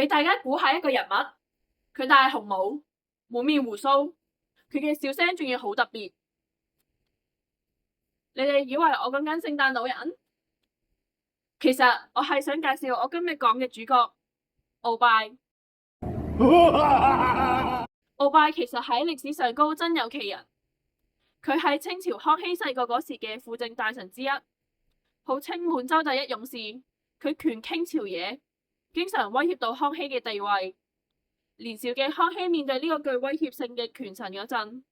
俾大家估下一個人物，佢戴紅帽，滿面鬍鬚，佢嘅笑聲仲要好特別。你哋以為我講緊聖誕老人？其實我係想介紹我今日講嘅主角鰲拜。鰲拜其實喺歷史上高真有其人，佢係清朝康熙細個嗰時嘅輔政大臣之一，號稱滿洲第一勇士。佢權傾朝野，經常威脅到康熙嘅地位。年少嘅康熙面對呢個具威脅性嘅權臣嗰陣，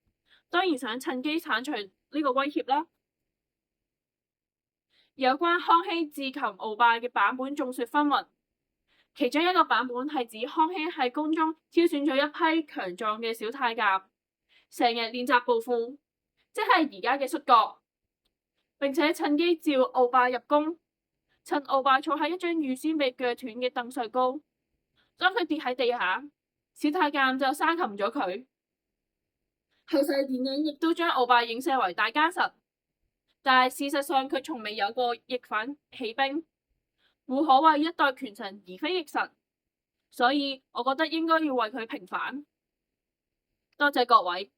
當然想趁機剷除呢個威脅啦。有關康熙智擒鰲拜嘅版本眾說紛紜，其中一個版本係指康熙喺宮中挑選咗一批強壯嘅小太監，成日練習步ፉ，即係而家嘅摔角，並且趁機召鰲拜入宮，趁鰲拜坐喺一張預先被鋸斷嘅凳上高，當佢跌喺地下，小太監就生擒咗佢。後世電影亦都將鰲拜影射為大奸臣，但係事實上佢從未有過逆反起兵，故可謂一代權臣而非逆臣，所以我覺得應該要為佢平反。多謝各位。